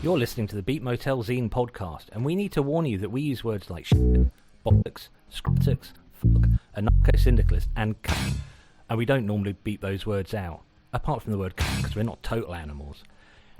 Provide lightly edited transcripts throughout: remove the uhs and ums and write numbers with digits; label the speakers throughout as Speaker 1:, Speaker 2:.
Speaker 1: You're listening to the Beat Motel Podcast, and we need to warn you that we use words like shit, bollocks, scrotics, fuck, anarcho-syndicalist, and cunt, and we don't normally beep those words out, apart from the word cunt, because we're not total animals.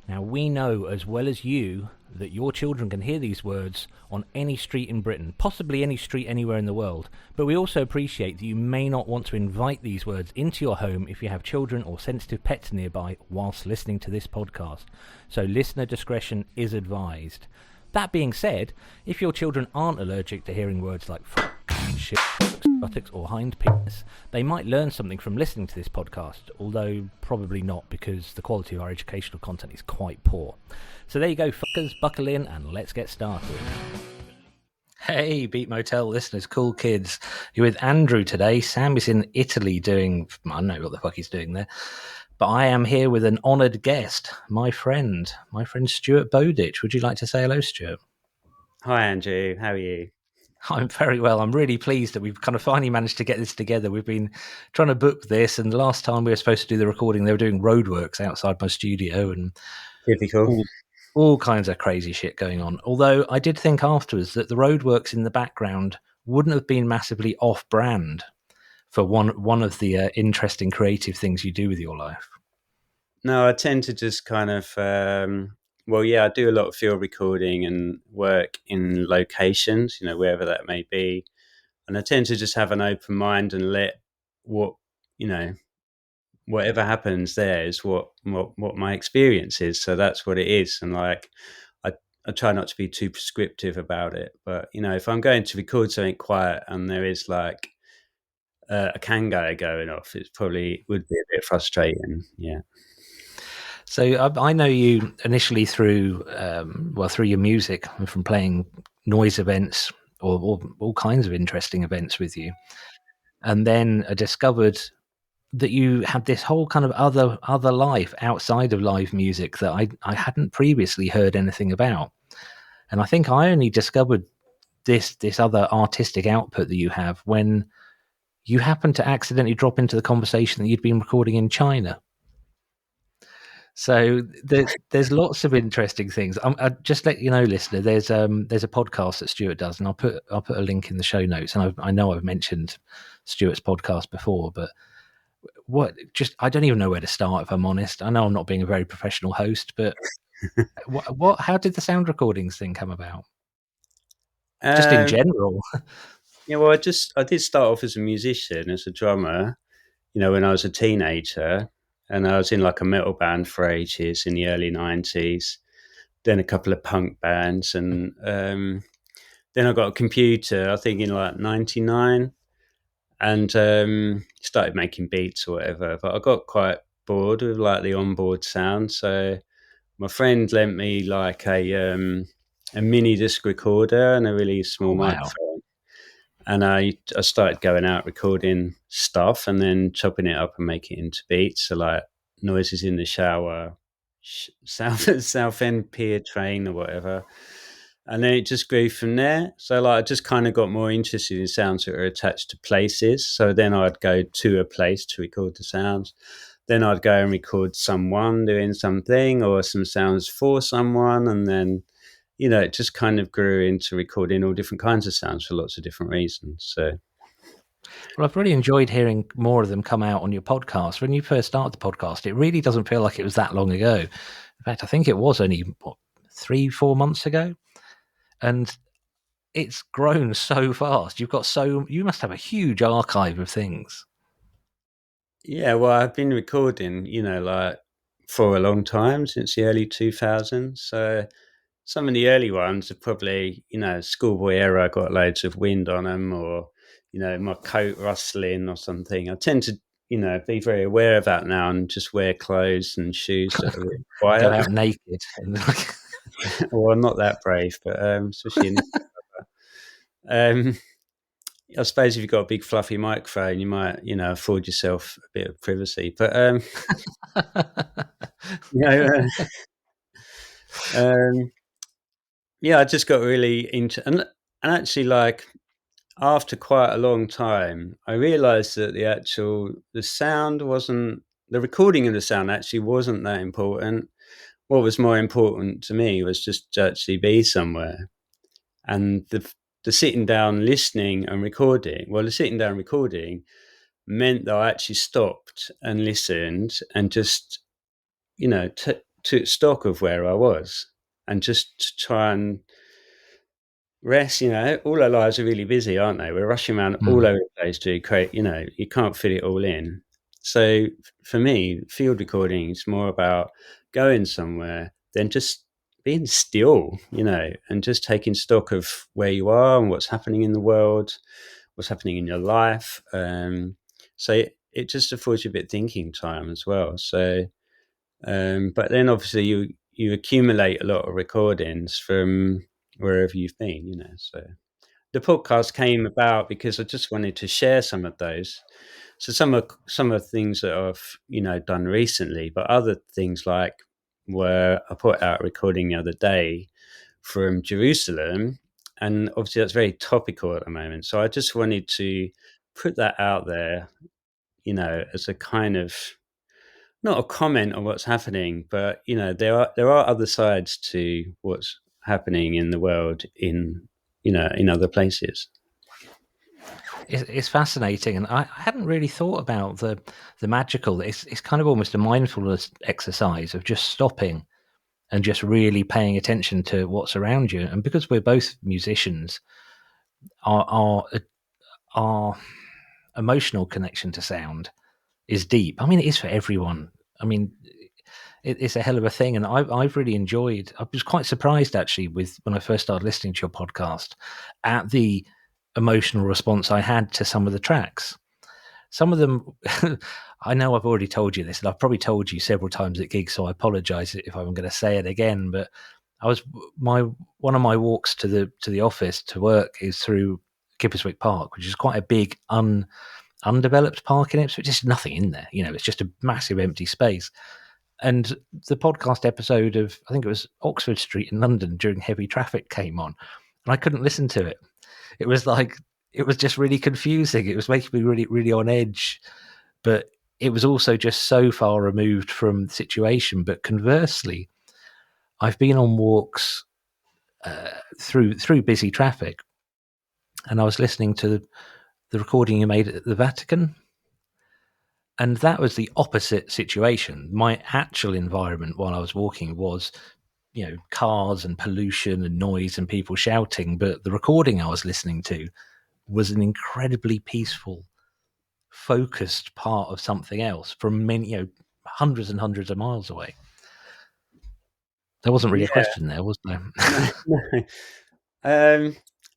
Speaker 1: Now, we know as well as you that your children can hear these words on any street in Britain, possibly any street anywhere in the world, but we also appreciate that you may not want to invite these words into your home if you have children or sensitive pets nearby whilst listening to this podcast. So listener discretion is advised. That being said, if your children aren't allergic to hearing words like fuck, shit, buttocks or hind penis, they might learn something from listening to this podcast, although probably not, because the quality of our educational content is quite poor. So there you go, fuckers, buckle in and let's get started. Hey, Beat Motel listeners, cool kids. You're with Andrew today. Sam is in Italy doing, I don't know what the fuck he's doing there. But I am here with an honoured guest, my friend Stuart Bowditch. Would you like to say hello, Stuart?
Speaker 2: Hi, Andrew. How are you?
Speaker 1: I'm very well. I'm really pleased that we've kind of finally managed to get this together. We've been trying to book this, and the last time we were supposed to do the recording, they were doing roadworks outside my studio and
Speaker 2: Typical.
Speaker 1: all kinds of crazy shit going on. Although I did think afterwards that the roadworks in the background wouldn't have been massively off-brand for one of the interesting creative things you do with your life.
Speaker 2: No, I tend to just kind of, I do a lot of field recording and work in locations, wherever that may be. And I tend to just have an open mind and let whatever happens there is what my experience is. So that's what it is. And I try not to be too prescriptive about it. But, if I'm going to record something quiet and there is like a Kango going off, it probably would be a bit frustrating. Yeah.
Speaker 1: So I know you initially through your music, from playing noise events or all kinds of interesting events with you, and then I discovered that you had this whole kind of other life outside of live music that I hadn't previously heard anything about, and I think I only discovered this other artistic output that you have when you happened to accidentally drop into the conversation that you'd been recording in China. So there's lots of interesting things. I'll just let you know, listener. There's a podcast that Stuart does, and I'll put a link in the show notes. And I know I've mentioned Stuart's podcast before, but I don't even know where to start, if I'm honest. I know I'm not being a very professional host, but how did the sound recordings thing come about? Just in general.
Speaker 2: Yeah, well, I did start off as a musician, as a drummer, when I was a teenager, and I was in like a metal band for ages in the early 90s, then a couple of punk bands, and then I got a computer, I think in like 99, and started making beats or whatever, but I got quite bored with like the onboard sound, so my friend lent me like a mini disc recorder and a really small microphone. And I started going out recording stuff and then chopping it up and making it into beats. So like noises in the shower, Southend Pier train or whatever. And then it just grew from there. So like I just kind of got more interested in sounds that are attached to places. So then I'd go to a place to record the sounds. Then I'd go and record someone doing something or some sounds for someone. And then it just kind of grew into recording all different kinds of sounds for lots of different reasons. So,
Speaker 1: well, I've really enjoyed hearing more of them come out on your podcast. When you first started the podcast, it really doesn't feel like it was that long ago. In fact, I think it was only 3-4 months ago, and it's grown so fast. You must have a huge archive of things.
Speaker 2: Yeah, well, I've been recording, like for a long time, since the early 2000s. So some of the early ones are probably, schoolboy era, got loads of wind on them, or, my coat rustling or something. I tend to, be very aware of that now and just wear clothes and shoes that are really quiet.
Speaker 1: Go out naked.
Speaker 2: Well, I'm not that brave, but especially in I suppose if you've got a big fluffy microphone, you might, afford yourself a bit of privacy. But I just got really into and actually, like after quite a long time, I realised that the sound wasn't, the recording of the sound actually wasn't that important. what was more important to me was just to actually be somewhere. And the sitting down listening and recording, well, the sitting down recording meant that I actually stopped and listened and just, took stock of where I was and just to try and rest. All our lives are really busy, aren't they? We're rushing around all over the place to create, you can't fit it all in. So for me, field recording is more about going somewhere than just being still, and just taking stock of where you are and what's happening in the world, what's happening in your life. So it just affords you a bit of thinking time as well. So, but then obviously you accumulate a lot of recordings from wherever you've been, So the podcast came about because I just wanted to share some of those. So some of things that I've done recently, but other things like where I put out a recording the other day from Jerusalem, and obviously that's very topical at the moment. So I just wanted to put that out there, as a kind of not a comment on what's happening, but there are other sides to what's happening in the world in other places.
Speaker 1: It's fascinating, and I hadn't really thought about the magical. It's kind of almost a mindfulness exercise of just stopping and just really paying attention to what's around you. And because we're both musicians, our emotional connection to sound is deep. I mean, it is for everyone. I mean, it's a hell of a thing, and I've really enjoyed. I was quite surprised actually with when I first started listening to your podcast at the emotional response I had to some of the tracks. Some of them, I know I've already told you this, and I've probably told you several times at gigs, so I apologise if I'm going to say it again. But one of my walks to the office to work is through Kipperswick Park, which is quite a big undeveloped park in Ipswich. There's nothing in there, it's just a massive empty space. And the podcast episode of, I think it was Oxford Street in London during heavy traffic came on, and I couldn't listen to it. It was just really confusing. It was making me really, really on edge, but it was also just so far removed from the situation. But conversely, I've been on walks through busy traffic, and I was listening to the recording you made at the Vatican, and that was the opposite situation. My actual environment while I was walking was, cars and pollution and noise and people shouting, but the recording I was listening to was an incredibly peaceful, focused part of something else from many, hundreds and hundreds of miles away. There wasn't really a question there, was there?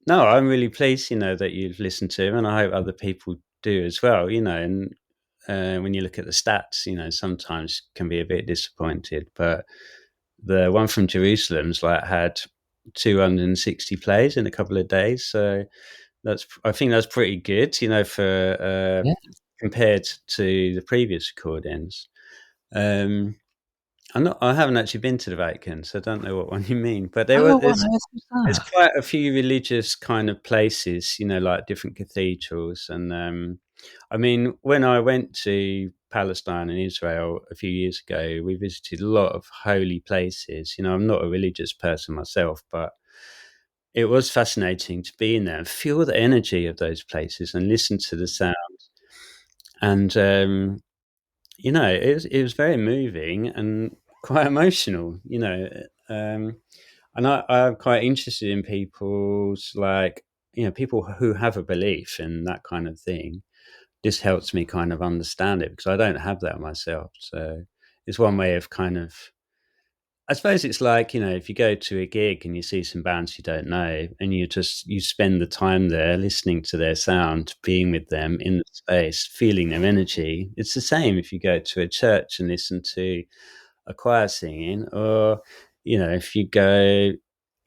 Speaker 2: No, I'm really pleased, that you've listened to him, and I hope other people do as well, and when you look at the stats, sometimes can be a bit disappointed, but the one from Jerusalem's had 260 plays in a couple of days. So I think that's pretty good, for compared to the previous recordings. I haven't actually been to the Vatican, so I don't know what one you mean. But there's quite a few religious kind of places, like different cathedrals. And I mean, when I went to Palestine and Israel a few years ago, we visited a lot of holy places. I'm not a religious person myself, but it was fascinating to be in there and feel the energy of those places and listen to the sound. And it was very moving and quite emotional, and I'm quite interested in people's people who have a belief in that kind of thing. This helps me kind of understand it because I don't have that myself. So it's one way of kind of, I suppose it's like, if you go to a gig and you see some bands you don't know and you spend the time there listening to their sound, being with them in the space, feeling their energy. It's the same if you go to a church and listen to a choir singing, or, if you go,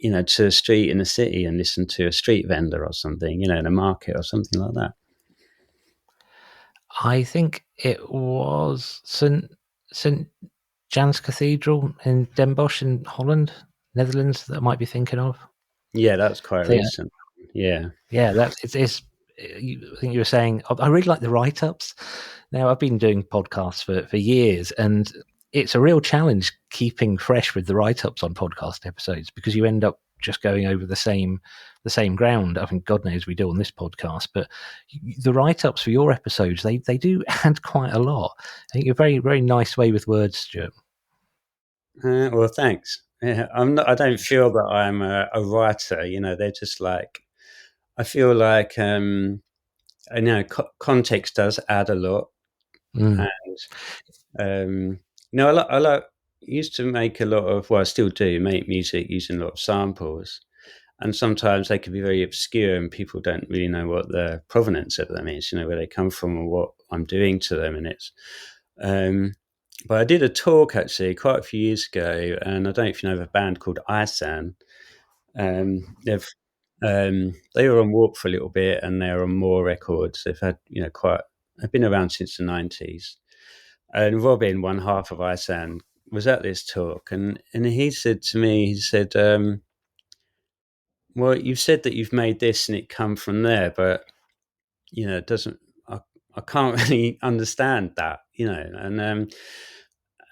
Speaker 2: to a street in a city and listen to a street vendor or something, in a market or something like that.
Speaker 1: I think it was St. Jan's Cathedral in Den Bosch in Holland, Netherlands, that I might be thinking of.
Speaker 2: Yeah, that's quite recent. Yeah.
Speaker 1: Yeah, it's I think you were saying, I really like the write-ups. Now, I've been doing podcasts for years, and it's a real challenge keeping fresh with the write-ups on podcast episodes, because you end up just going over the same ground. I think God knows we do on this podcast, but the write-ups for your episodes, they do add quite a lot. I think you're very, very nice way with words, Stuart.
Speaker 2: Well, thanks. Yeah, I'm not. I don't feel that I'm a writer. You know, they're just like. I feel like I know context does add a lot,
Speaker 1: Mm.
Speaker 2: and I like used to make a lot of. Well, I still do make music using a lot of samples, and sometimes they can be very obscure, and people don't really know what the provenance of them is. You know, where they come from or what I'm doing to them, and it's. But I did a talk actually quite a few years ago, and I don't know if you know of a band called Isan. They've they were on Warp for a little bit, and they're on more records. They've had quite. They've been around since the 90s. And Robin, one half of Isan, was at this talk, and he said to me, he said, "Well, you've said that you've made this and it come from there, but it doesn't. I can't really understand that,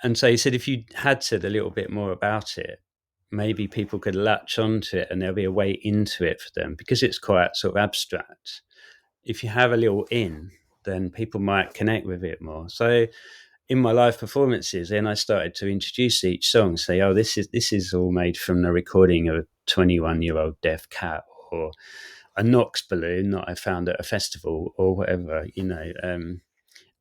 Speaker 2: and so he said, if you had said a little bit more about it, maybe people could latch onto it and there'll be a way into it for them because it's quite sort of abstract. If you have a little in, then people might connect with it more. So in my live performances, then I started to introduce each song, say, oh, this is all made from the recording of a 21-year-old deaf cat or a Knox balloon that I found at a festival or whatever, and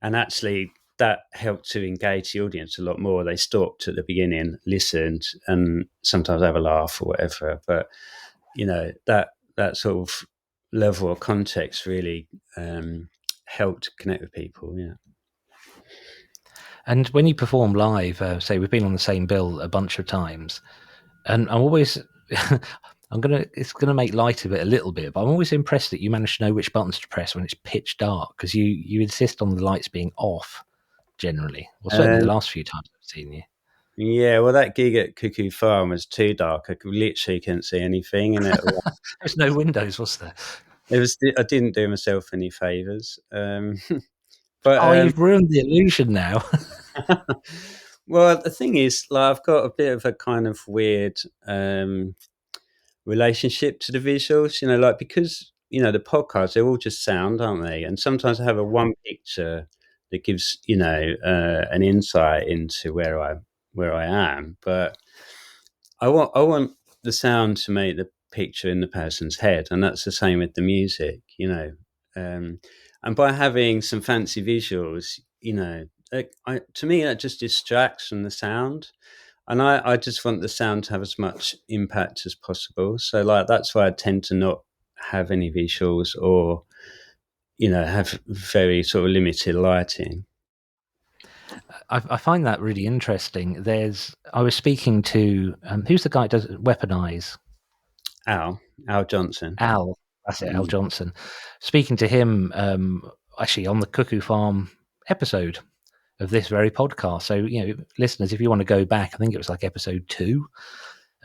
Speaker 2: actually that helped to engage the audience a lot more. They stopped at the beginning, listened, and sometimes have a laugh or whatever. But that sort of level of context really helped connect with people. Yeah.
Speaker 1: And when you perform live, say we've been on the same bill a bunch of times, and I'm always, it's gonna make light of it a little bit, but I'm always impressed that you manage to know which buttons to press when it's pitch dark, because you insist on the lights being off generally. Well, certainly the last few times I've seen you.
Speaker 2: Yeah, well, that gig at Cuckoo Farm was too dark. I literally couldn't see anything, and
Speaker 1: There's no windows, was there?
Speaker 2: I didn't do myself any favors. But
Speaker 1: Oh, you've ruined the illusion now.
Speaker 2: well, the thing is, like, I've got a bit of a kind of weird relationship to the visuals, like because the podcasts, they're all just sound, aren't they? And sometimes I have a one picture that gives an insight into where I am, but I want the sound to make the picture in the person's head, and that's the same with the music, and by having some fancy visuals, to me that just distracts from the sound, and I just want the sound to have as much impact as possible. So like that's why I tend to not have any visuals or have very sort of limited lighting.
Speaker 1: I find that really interesting. I was speaking to who's the guy that does Weaponize?
Speaker 2: Al Johnson.
Speaker 1: Al, that's it, Al Johnson. Speaking to him actually on the Cuckoo Farm episode of this very podcast. So, listeners, if you want to go back, I think it was like episode 2,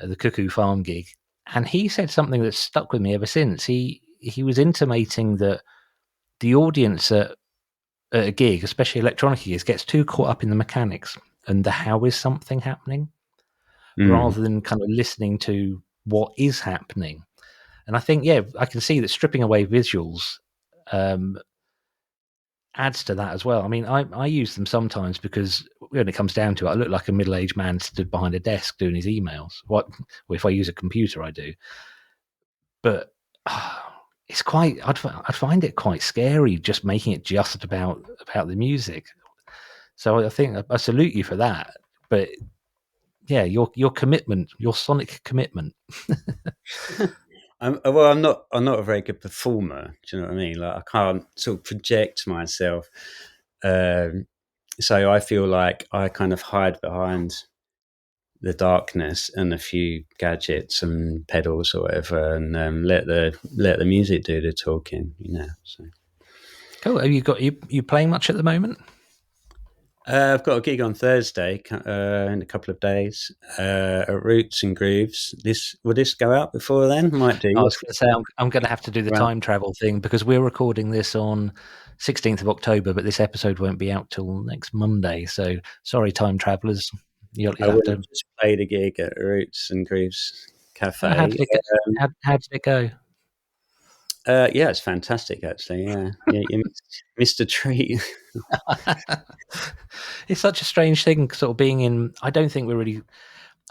Speaker 1: the Cuckoo Farm gig. And he said something that's stuck with me ever since. He was intimating that the audience at a gig, especially electronic gigs, gets too caught up in the mechanics and the how is something happening rather than kind of listening to what is happening. And I think, I can see that stripping away visuals adds to that as well. I mean, I use them sometimes because when it comes down to it, I look like a middle-aged man stood behind a desk doing his emails. Well, if I use a computer, I do. But it's quite. I'd find it quite scary just making it just about the music. So I think I salute you for that. But yeah, your commitment, your sonic commitment.
Speaker 2: I'm not a very good performer. Do you know what I mean? Like I can't sort of project myself. So I feel like I kind of hide behind the darkness and a few gadgets and pedals or whatever, and let the music do the talking. So.
Speaker 1: Cool. Have you playing much at the moment?
Speaker 2: I've got a gig on Thursday in a couple of days at Roots and Grooves. Will this go out before then? Might do.
Speaker 1: I was going to say I'm going to have to do the time travel thing because we're recording this on 16th of October, but this episode won't be out till next Monday. So sorry, time travellers. You'll
Speaker 2: I
Speaker 1: have
Speaker 2: would have
Speaker 1: to.
Speaker 2: just played a gig at Roots and Grooves
Speaker 1: Oh, how
Speaker 2: Cafe.
Speaker 1: did it go? How did it go?
Speaker 2: Yeah, it's fantastic, actually. Yeah, you missed a treat.
Speaker 1: It's such a strange thing, sort of being in. I don't think we're really.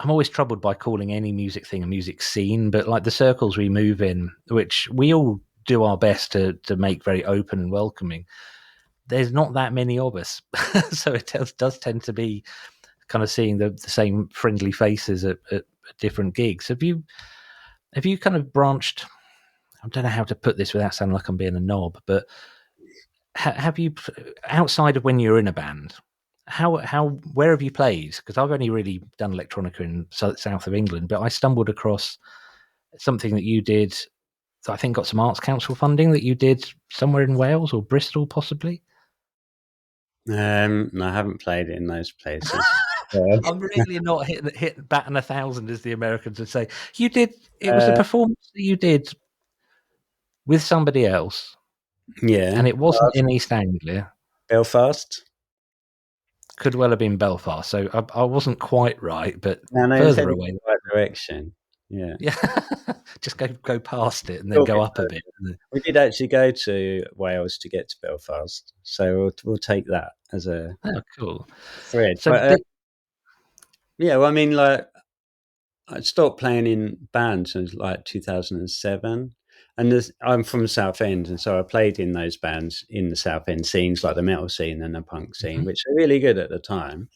Speaker 1: I'm always troubled by calling any music thing a music scene, but like the circles we move in, which we all do our best to make very open and welcoming. There's not that many of us, so it does tend to be kind of seeing the same friendly faces at different gigs. Have you kind of branched? I don't know how to put this without sounding like I'm being a knob, but have you, outside of when you're in a band, where have you played? Because I've only really done electronica in south of England, but I stumbled across something that you did that I think got some Arts Council funding, that you did somewhere in Wales or Bristol, possibly.
Speaker 2: No, I haven't played it in those places. Yeah.
Speaker 1: I'm really not hit batting 1,000, as the Americans would say. You did. It was a
Speaker 2: Uh,
Speaker 1: performance that you did with somebody else,
Speaker 2: yeah,
Speaker 1: and it wasn't in East Anglia.
Speaker 2: Belfast.
Speaker 1: Could well have been Belfast. So I wasn't quite right, but
Speaker 2: No, it's
Speaker 1: further
Speaker 2: heading
Speaker 1: away.
Speaker 2: in the right direction. Yeah.
Speaker 1: Yeah, just go past it and then
Speaker 2: Still
Speaker 1: go
Speaker 2: bit
Speaker 1: up a
Speaker 2: further.
Speaker 1: bit.
Speaker 2: We did actually go to Wales to get to Belfast, so we'll take that as a
Speaker 1: Oh, cool.
Speaker 2: thread.
Speaker 1: So
Speaker 2: But yeah, well, I mean, like I stopped playing in bands in like 2007, and I'm from Southend, and so I played in those bands in the Southend scenes, like the metal scene and the punk scene, which are really good at the time.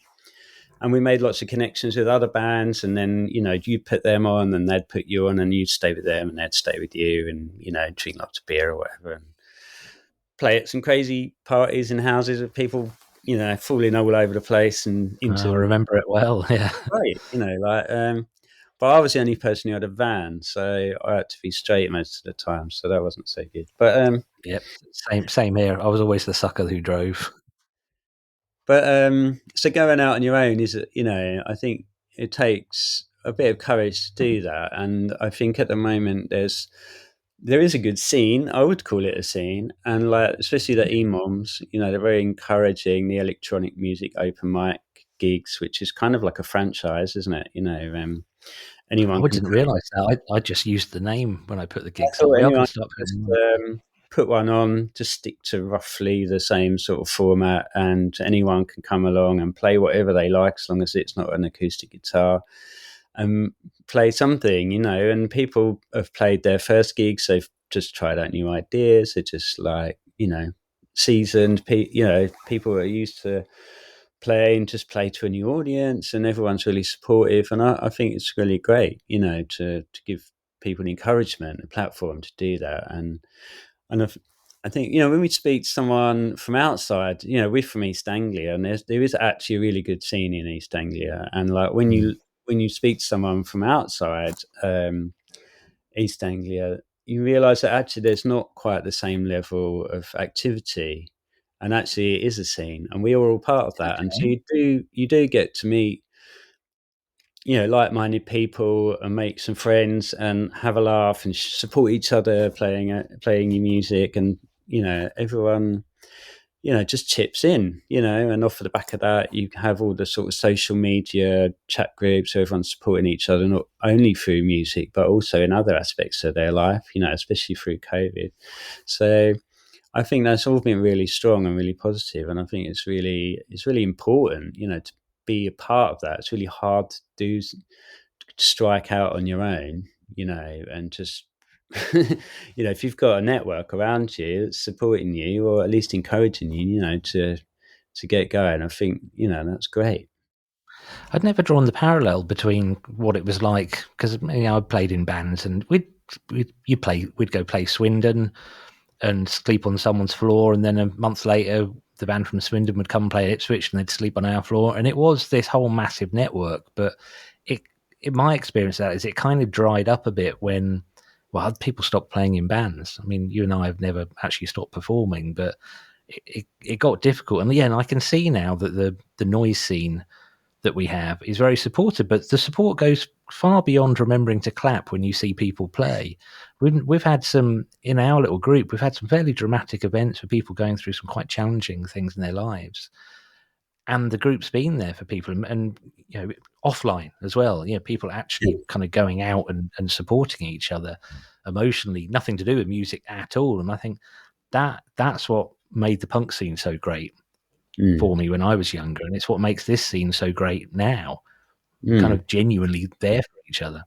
Speaker 2: And we made lots of connections with other bands, and then you put them on, and they'd put you on, and you'd stay with them, and they'd stay with you, and drink lots of beer or whatever, and play at some crazy parties in houses with people, falling all over the place and
Speaker 1: I
Speaker 2: into
Speaker 1: remember it well. Yeah.
Speaker 2: right, like. But I was the only person who had a van, so I had to be straight most of the time, so that wasn't so good. But
Speaker 1: Yep. Same here. I was always the sucker who drove.
Speaker 2: so going out on your own is, I think it takes a bit of courage to do that, and I think at the moment there is a good scene. I would call it a scene, and like especially the EMOMs, they're very encouraging the electronic music open mic gigs, which is kind of like a franchise, isn't it?
Speaker 1: I
Speaker 2: Anyone can.
Speaker 1: didn't realise that. I just used the name when I put the
Speaker 2: I
Speaker 1: gigs on.
Speaker 2: thought
Speaker 1: Maybe I
Speaker 2: anyone
Speaker 1: can start
Speaker 2: just
Speaker 1: putting them on.
Speaker 2: put one on, just stick to roughly the same sort of format, and anyone can come along and play whatever they like, as long as it's not an acoustic guitar, and play something, And people have played their first gigs; they've just tried out new ideas. They're just like, seasoned, people who are used to playing, just play to a new audience, and everyone's really supportive. And I think it's really great, to give people encouragement, a platform to do that. And I think, when we speak to someone from outside, we're from East Anglia, and there is actually a really good scene in East Anglia. And like when you speak to someone from outside East Anglia, you realise that actually there's not quite the same level of activity, and actually it is a scene, and we are all part of that. And so
Speaker 1: Okay.
Speaker 2: you do get to meet like-minded people and make some friends and have a laugh and support each other playing your music, and everyone just chips in, and off the back of that you have all the sort of social media chat groups, so everyone's supporting each other, not only through music but also in other aspects of their life, especially through COVID. So I think that's all been really strong and really positive, and I think it's really important, to be a part of that. It's really hard to do, to strike out on your own, and just if you've got a network around you that's supporting you, or at least encouraging you, to get going, I think that's great.
Speaker 1: I'd never drawn the parallel between what it was like, because I played in bands, and we'd go play Swindon and sleep on someone's floor, and then a month later the band from Swindon would come play at Ipswich and they'd sleep on our floor, and it was this whole massive network. But it in my experience of that is it kind of dried up a bit when people stopped playing in bands. I mean, you and I have never actually stopped performing, but it got difficult. And yeah, and I can see now that the noise scene that we have is very supportive, but the support goes far beyond remembering to clap when you see people play. We've had some, in our little group, we've had some fairly dramatic events with people going through some quite challenging things in their lives. And the group's been there for people, and offline as well. People actually kind of going out and supporting each other emotionally, nothing to do with music at all. And I think that's what made the punk scene so great for me when I was younger, and it's what makes this scene so great now. Kind of genuinely there for each other.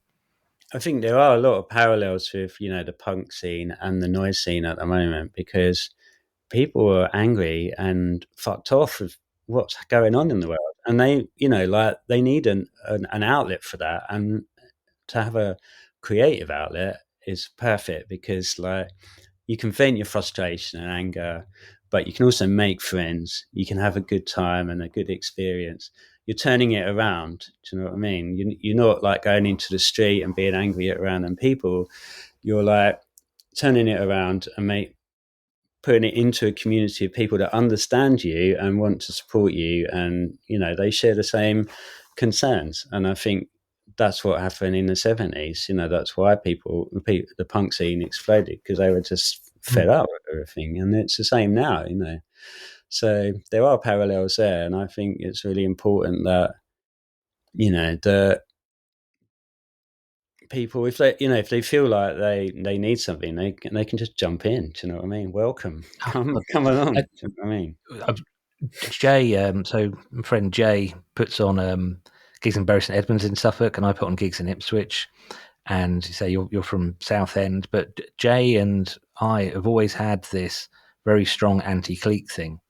Speaker 2: I think there are a lot of parallels with the punk scene and the noise scene at the moment, because people are angry and fucked off with what's going on in the world, and they they need an outlet for that, and to have a creative outlet is perfect, because you can vent your frustration and anger, but you can also make friends. You can have a good time and a good experience. You're turning it around. Do you know what I mean? You're not like going into the street and being angry at random people. You're like turning it around and putting it into a community of people that understand you and want to support you, and they share the same concerns. And I think that's what happened in the 70s. That's why the punk scene exploded, because they were just fed up with everything, and it's the same now. So there are parallels there, and I think it's really important that the people, if they feel like they need something, they can just jump in. Do you know what I mean? Welcome, come along. Do you know what I mean?
Speaker 1: Jay, so my friend Jay puts on gigs in Bury St Edmunds in Suffolk, and I put on gigs in Ipswich. And you say you're from Southend, but Jay and I have always had this very strong anti-clique thing,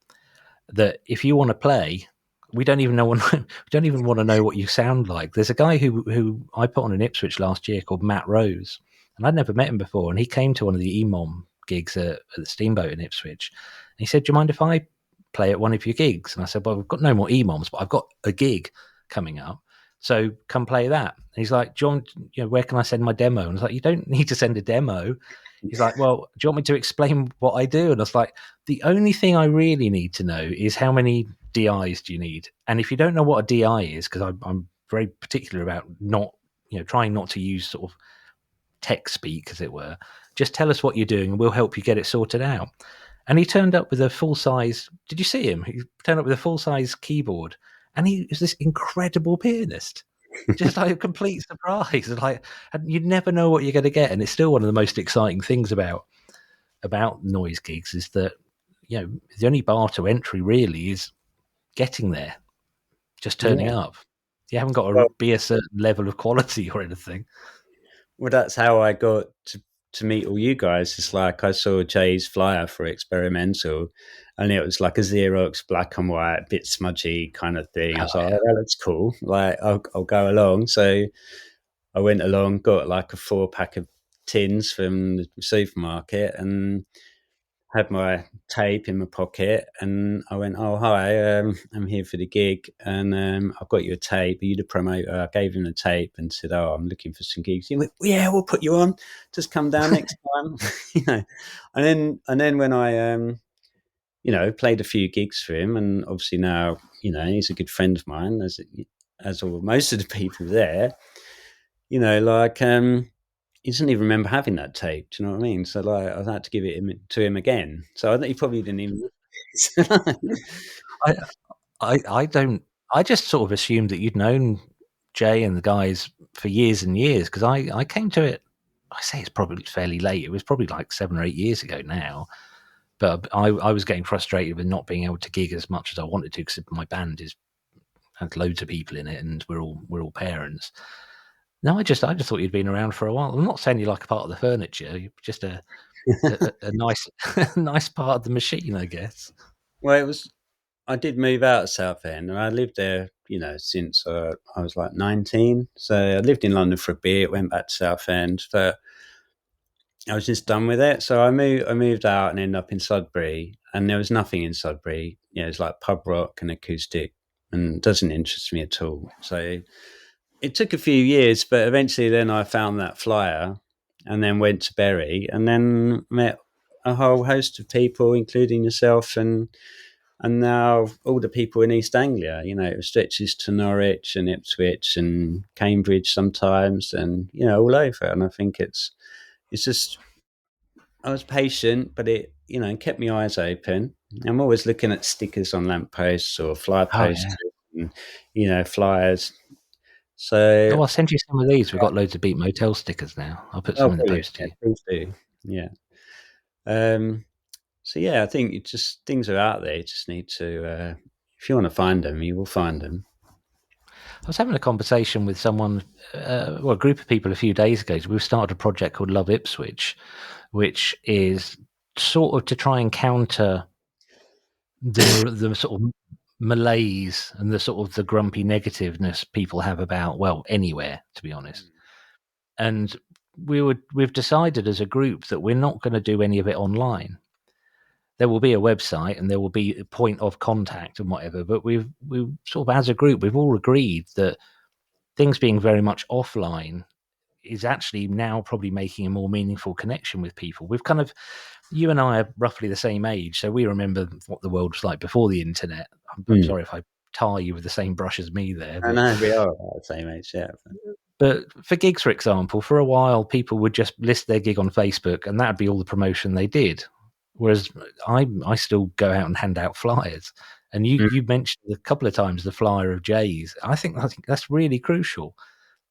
Speaker 1: that if you want to play, we don't even want to know what you sound like. There's a guy who I put on in Ipswich last year called Matt Rose, and I'd never met him before, and he came to one of the EMOM gigs at the Steamboat in Ipswich, and he said, "Do you mind if I play at one of your gigs?" And I said, "Well, we've got no more EMOMs, but I've got a gig coming up, so come play that." And he's like, "Do you want, where can I send my demo?" And I was like, "You don't need to send a demo." He's like, "Well, do you want me to explain what I do?" And I was like, "The only thing I really need to know is how many DIs do you need? And if you don't know what a DI is, because I'm very particular about not, trying not to use sort of tech speak, as it were, just tell us what you're doing and we'll help you get it sorted out." And he turned up with a full-size, did you see him? He turned up with a full-size keyboard, and he was this incredible pianist. Just like a complete surprise. Like, you never know what you're going to get. And it's still one of the most exciting things about noise gigs, is that, the only bar to entry really is getting there, just turning up. You haven't got to be a certain level of quality or anything.
Speaker 2: Well, that's how I got to meet all you guys. It's like I saw Jay's flyer for Experimental, and it was like a Xerox black and white, bit smudgy kind of thing. I was like, "Oh, that looks cool. Like, I'll go along." So I went along, got like a 4-pack of tins from the supermarket, and had my tape in my pocket, and I went, "Oh, hi, I'm here for the gig, and I've got you a tape. Are you the promoter?" I gave him the tape and said, "Oh, I'm looking for some gigs." He went, "Yeah, we'll put you on. Just come down next time." And then when I played a few gigs for him, and obviously now he's a good friend of mine, as all most of the people there. He doesn't even remember having that tape. Do you know what I mean? So like, I had to give it to him again. So I think he probably didn't even.
Speaker 1: I don't. I just sort of assumed that you'd known Jay and the guys for years and years, because I came to it. I say it's probably fairly late. It was probably like 7 or 8 years ago now. But I was getting frustrated with not being able to gig as much as I wanted to, because my band had loads of people in it, and we're all parents. No, I just thought you'd been around for a while. I'm not saying you're like a part of the furniture. You're just a nice nice part of the machine, I guess.
Speaker 2: Well, I did move out of Southend, and I lived there, since I was like 19. So I lived in London for a bit, went back to Southend, but I was just done with it. So I moved out and ended up in Sudbury, and there was nothing in Sudbury. It was like pub rock and acoustic, and it doesn't interest me at all. So it took a few years, but eventually then I found that flyer, and then went to Bury, and then met a whole host of people, including yourself, and And now all the people in East Anglia, it stretches to Norwich and Ipswich and Cambridge sometimes, and all over. And I think it's just, I was patient, but it kept my eyes open. I'm always looking at stickers on lampposts or fly
Speaker 1: Oh yeah.
Speaker 2: posters and flyers. So
Speaker 1: Oh, I'll send you some of these. We've got loads of Beat Motel stickers now. I'll put some in the
Speaker 2: brilliant!
Speaker 1: post to
Speaker 2: Yeah,
Speaker 1: you.
Speaker 2: please do. Yeah. So yeah, I think it just things are out there. You just need to, if you want to find them, you will find them.
Speaker 1: I was having a conversation with someone, a group of people a few days ago. We've started a project called Love Ipswich, which is sort of to try and counter the sort of malaise and the sort of the grumpy negativeness people have about, well, anywhere, to be honest. And we've decided as a group that we're not going to do any of it online. There will be a website and there will be a point of contact and whatever, but we've sort of, as a group, we've all agreed that things being very much offline is actually now probably making a more meaningful connection with people. We've kind of, you and I are roughly the same age, so we remember what the world was like before the internet. I'm sorry if I tar you with the same brush as me there.
Speaker 2: I know we are about the same age, yeah.
Speaker 1: But for gigs, for example, for a while, people would just list their gig on Facebook and that would be all the promotion they did. Whereas I still go out and hand out flyers. And you mentioned a couple of times the flyer of Jay's. I think that's really crucial.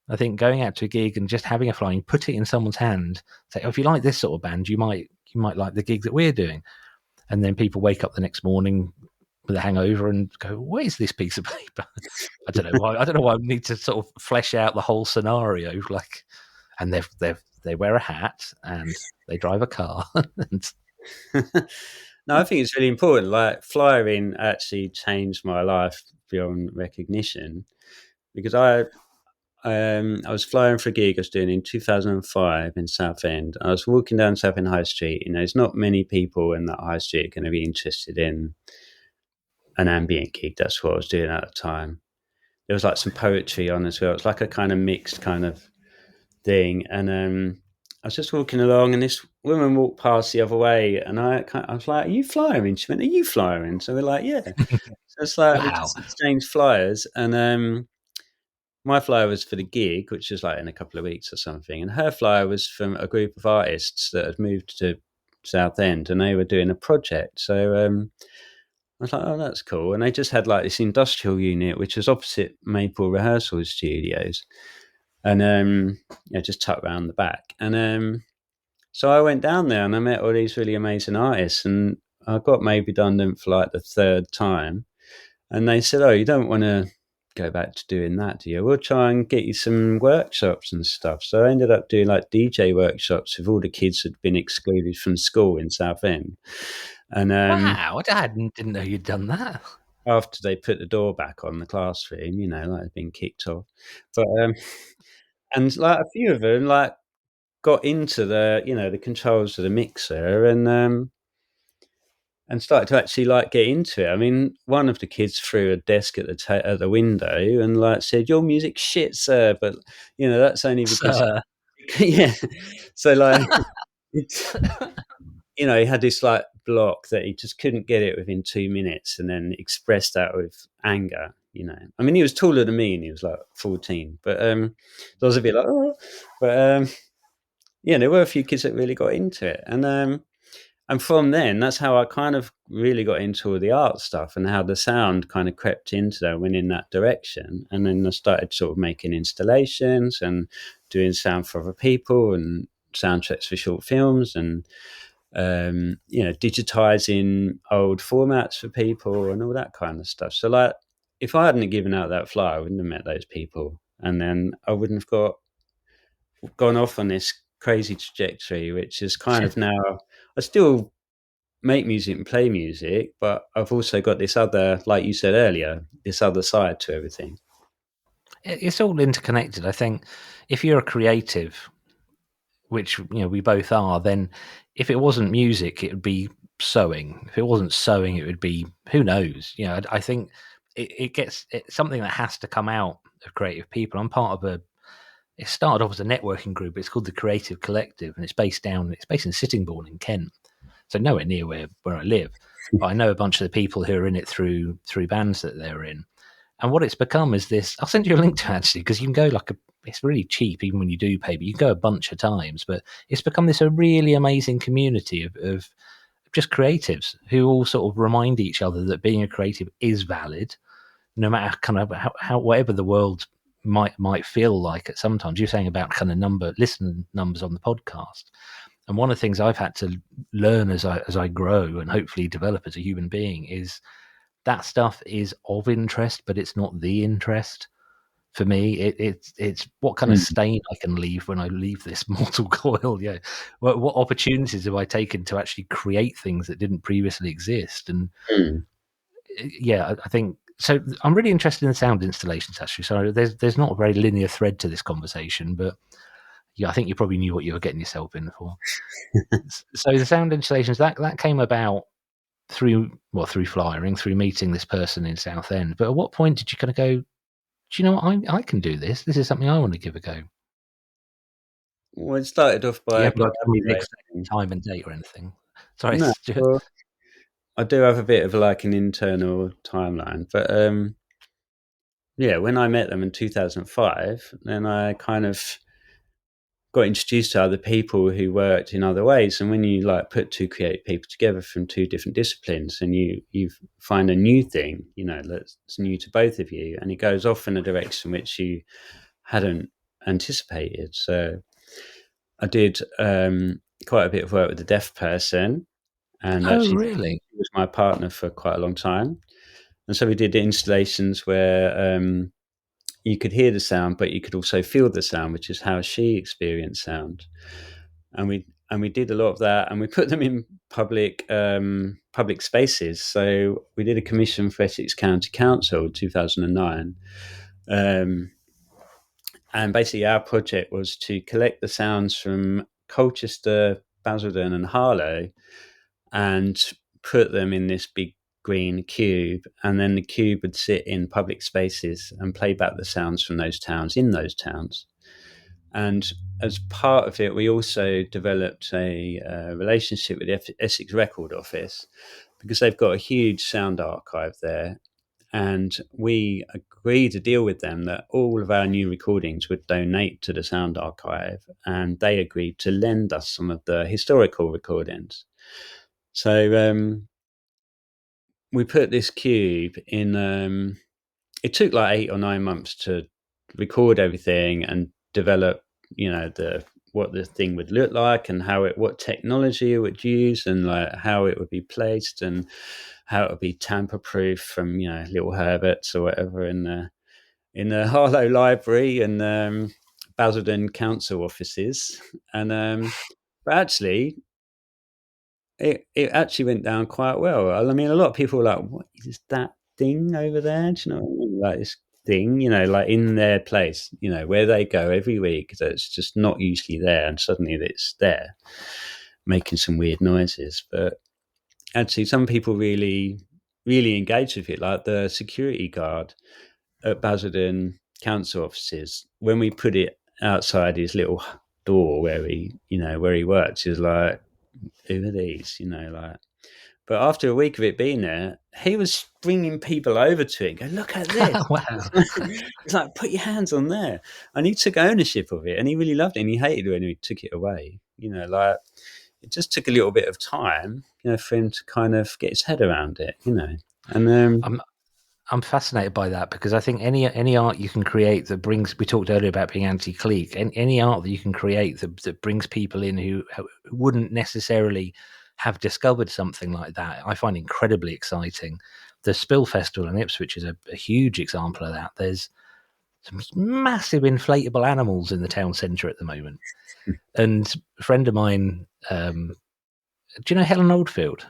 Speaker 1: I think going out to a gig and just having a flyer, and put it in someone's hand, say, oh, if you like this sort of band, you might like the gig that we're doing. And then people wake up the next morning with a hangover and go, what is this piece of paper? I don't know why. I don't know why I need to sort of flesh out the whole scenario. Like, and they wear a hat and they drive a car. And
Speaker 2: no, I think it's really important. Like flyering actually changed my life beyond recognition, because I was flying for a gig I was doing in 2005 in Southend. I was walking down Southend High Street. There's not many people in that high street are going to be interested in an ambient gig. That's what I was doing at the time. There was like some poetry on as well. It's like a kind of mixed kind of thing. And I was just walking along, and this woman walked past the other way, and I was like, "Are you flying?" She went, "Are you flying?" So we're like, "Yeah." So it's like we
Speaker 1: wow.
Speaker 2: just exchanged flyers, and my flyer was for the gig, which was like in a couple of weeks or something, and her flyer was from a group of artists that had moved to Southend, and they were doing a project. So I was like, "Oh, that's cool." And they just had like this industrial unit, which was opposite Maple Rehearsal Studios, and just tucked around the back. And so I went down there and I met all these really amazing artists, and I got made redundant for like the third time. And they said, "Oh, you don't want to go back to doing that, do you? We'll try and get you some workshops and stuff." So I ended up doing like DJ workshops with all the kids who'd been excluded from school in Southend. And
Speaker 1: Wow. I didn't know you'd done that.
Speaker 2: after they put the door back on the classroom, like they'd been kicked off. But and like a few of them like got into the controls of the mixer, and started to actually like get into it. I mean, one of the kids threw a desk at the window and like said, "Your music's shit, sir," but that's only because yeah. So like it's, he had this like block that he just couldn't get it within 2 minutes, and then expressed that with anger. I mean, he was taller than me and he was like 14, but so I was a bit like, oh, but there were a few kids that really got into it, and from then, that's how I kind of really got into all the art stuff, and how the sound kind of crept into that, went in that direction. And then I started sort of making installations and doing sound for other people and soundtracks for short films, and digitizing old formats for people and all that kind of stuff. So like, if I hadn't given out that flyer, I wouldn't have met those people, and then I wouldn't have gone off on this crazy trajectory, which is kind of now, I still make music and play music, but I've also got this other, like you said earlier, this other side to everything.
Speaker 1: It's all interconnected. I think if you're a creative, which we both are, then if it wasn't music, it would be sewing. If it wasn't sewing, it would be, who knows. I think it's something that has to come out of creative people. I'm part of it started off as a networking group. It's called the Creative Collective, and it's based in Sittingbourne in Kent, so nowhere near where I live. but I know a bunch of the people who are in it through bands that they're in. And what it's become is this. I'll send you a link to it, actually, because you can go it's really cheap even when you do pay, but you can go a bunch of times. But it's become this a really amazing community of just creatives who all sort of remind each other that being a creative is valid, no matter kind of how whatever the world might feel like it. Sometimes you're saying about kind of listen numbers on the podcast. And one of the things I've had to learn as I grow and hopefully develop as a human being is that stuff is of interest, but it's not the interest. For me, it's what kind of stain I can leave when I leave this mortal coil. Yeah, what opportunities have I taken to actually create things that didn't previously exist? And yeah, I think so. I'm really interested in sound installations, actually. So there's not a very linear thread to this conversation, but yeah, I think you probably knew what you were getting yourself in for. So the sound installations that came about through flyering, through meeting this person in Southend. But at what point did you kind of go, do you know what, I can do this? This is something I want to give a go.
Speaker 2: Well, it started off
Speaker 1: You
Speaker 2: by
Speaker 1: haven't got to tell me the exact
Speaker 2: collaborating.
Speaker 1: time and date or anything. Sorry,
Speaker 2: No,
Speaker 1: Stuart.
Speaker 2: well, I do have a bit of like an internal timeline, but yeah, when I met them in 2005, then I kind of got introduced to other people who worked in other ways. And when you like put two creative people together from two different disciplines, and you find a new thing, you know, that's new to both of you, and it goes off in a direction which you hadn't anticipated. So I did quite a bit of work with a deaf person, and
Speaker 1: Oh,
Speaker 2: actually
Speaker 1: really?
Speaker 2: she was my partner for quite a long time. And so we did installations where you could hear the sound, but you could also feel the sound, which is how she experienced sound. And we did a lot of that, and we put them in public spaces. So we did a commission for Essex County Council in 2009. And basically our project was to collect the sounds from Colchester, Basildon and Harlow and put them in this big green cube, and then the cube would sit in public spaces and play back the sounds from those towns in those towns. And as part of it, we also developed a relationship with the Essex Record Office, because they've got a huge sound archive there. And we agreed to deal with them that all of our new recordings would donate to the sound archive, and they agreed to lend us some of the historical recordings. So we put this cube in. It took like 8 or 9 months to record everything and develop, you know, what the thing would look like and what technology it would use and like how it would be placed and how it would be tamper proof from, you know, little Herberts or whatever in the Harlow Library and Basildon Council offices. And but actually it actually went down quite well. I mean, a lot of people were like, "What is that thing over there?" Do you know what I mean? Like this thing, you know, like in their place, you know, where they go every week. So it's just not usually there, and suddenly it's there, making some weird noises. But actually, some people really, really engaged with it. Like the security guard at Basildon Council offices, when we put it outside his little door where he works, he was like, "Who are these?" You know, like. But after a week of it being there, he was bringing people over to it and go, "Look at this."
Speaker 1: Wow.
Speaker 2: It's like, put your hands on there. And he took ownership of it, and he really loved it, and he hated it when we took it away. You know, like, it just took a little bit of time, you know, for him to kind of get his head around it, you know. And
Speaker 1: I'm fascinated by that, because I think any art you can create that brings, we talked earlier about being anti-clique, and any art that you can create that brings people in who wouldn't necessarily have discovered something like that, I find incredibly exciting. The Spill Festival in Ipswich is a huge example of that. There's some massive inflatable animals in the town centre at the moment. And a friend of mine, do you know Helen Oldfield?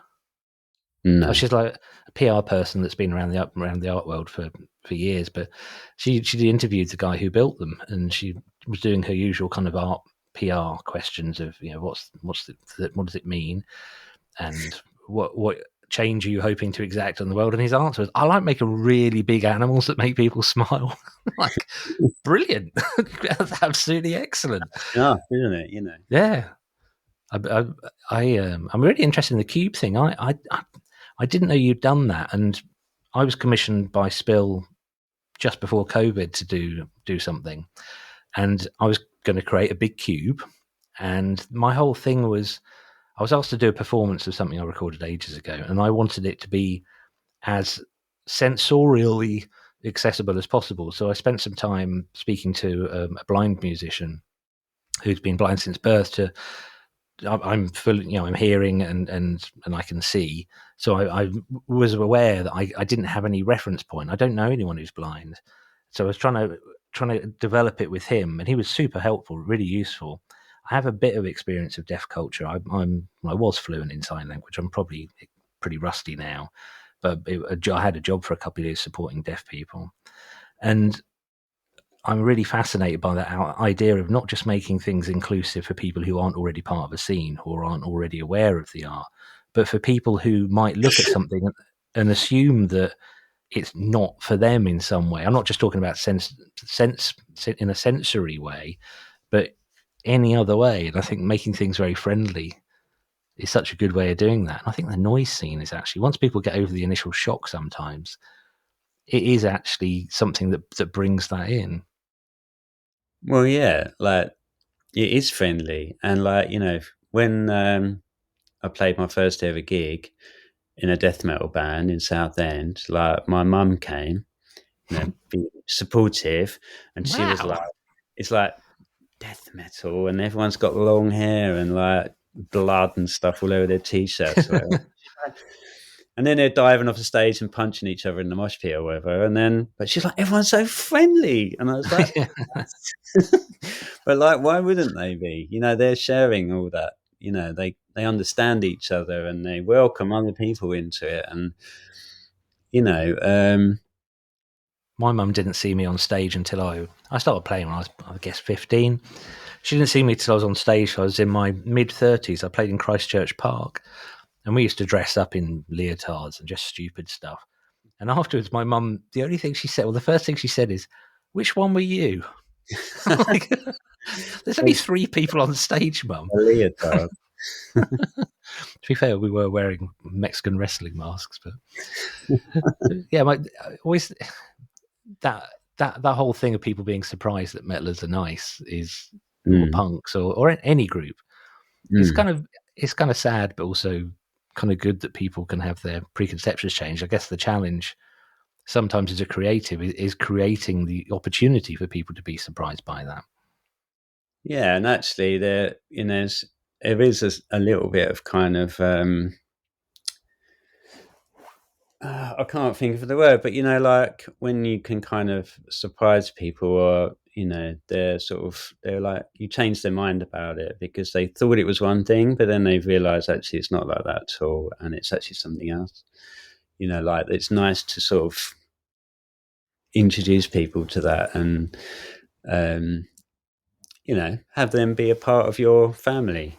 Speaker 2: no.
Speaker 1: She's like a PR person that's been around the art world for years, but she interviewed the guy who built them, and she was doing her usual kind of art PR questions of, you know, what does it mean, and what change are you hoping to exact on the world? And his answer was, "I like making really big animals that make people smile." Like, brilliant! That's absolutely excellent.
Speaker 2: Yeah, isn't it? You know.
Speaker 1: Yeah, I'm really interested in the cube thing. I didn't know you'd done that, and I was commissioned by Spill just before COVID to do something, and I was going to create a big cube, and my whole thing was I was asked to do a performance of something I recorded ages ago, and I wanted it to be as sensorially accessible as possible. So I spent some time speaking to a blind musician who's been blind since birth. I'm fully, I'm hearing and I can see. So I was aware that I didn't have any reference point. I don't know anyone who's blind, so I was trying to develop it with him, and he was super helpful, really useful. I have a bit of experience of deaf culture. I was fluent in sign language. I'm probably pretty rusty now, but I had a job for a couple of years supporting deaf people, and I'm really fascinated by that idea of not just making things inclusive for people who aren't already part of a scene or aren't already aware of the art, but for people who might look at something and assume that it's not for them in some way. I'm not just talking about sense in a sensory way, but any other way. And I think making things very friendly is such a good way of doing that. And I think the noise scene is actually, once people get over the initial shock sometimes, it is actually something that brings that in.
Speaker 2: Well, yeah, like it is friendly, and like when I played my first ever gig in a death metal band in Southend, like my mum came, being supportive, and she was like,
Speaker 1: Wow.
Speaker 2: "It's like death metal, and everyone's got long hair and like blood and stuff all over their t-shirts." And then they're diving off the stage and punching each other in the mosh pit or whatever. And then, but she's like, everyone's so friendly. And I was like, but like, why wouldn't they be? They're sharing all that. They understand each other and they welcome other people into it. And,
Speaker 1: my mum didn't see me on stage until I started playing when I was, I guess, 15. She didn't see me till I was on stage. I was in my mid-30s. I played in Christchurch Park, and we used to dress up in leotards and just stupid stuff. And afterwards, my mum, the only thing she said, well, the first thing she said is, "Which one were you?" Like, there's only 3 people on stage, Mum.
Speaker 2: a leotard.
Speaker 1: To be fair, we were wearing Mexican wrestling masks, but yeah, always that whole thing of people being surprised that metalers are nice is, or punks or any group. It's kind of sad, but also kind of good that people can have their preconceptions changed. I guess the challenge sometimes as a creative is creating the opportunity for people to be surprised by that.
Speaker 2: Yeah, and actually, there is a little bit of kind of I can't think of the word, but like when you can kind of surprise people, or they're like, you change their mind about it because they thought it was one thing, but then they've realised actually it's not like that at all, and it's actually something else. Like it's nice to sort of introduce people to that, and have them be a part of your family.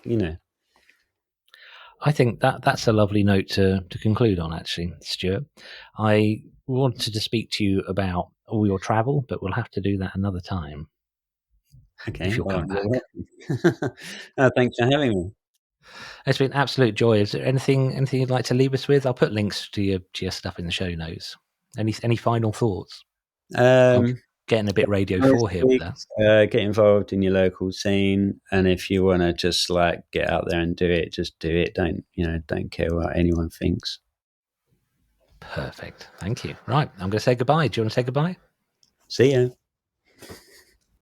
Speaker 1: I think that's a lovely note to conclude on, actually, Stuart. I wanted to speak to you about all your travel, but we'll have to do that another time.
Speaker 2: Okay,
Speaker 1: If you'll
Speaker 2: well,
Speaker 1: come back.
Speaker 2: thanks for having me.
Speaker 1: It's been an absolute joy. Is there anything you'd like to leave us with? I'll put links to your stuff in the show notes. Any final thoughts? I'm getting a bit Radio 4 here with that.
Speaker 2: Get involved in your local scene, and if you want to just like get out there and do it, just do it. Don't care what anyone thinks.
Speaker 1: Perfect. Thank you. Right, I'm going to say goodbye. Do you want to say goodbye?
Speaker 2: See ya.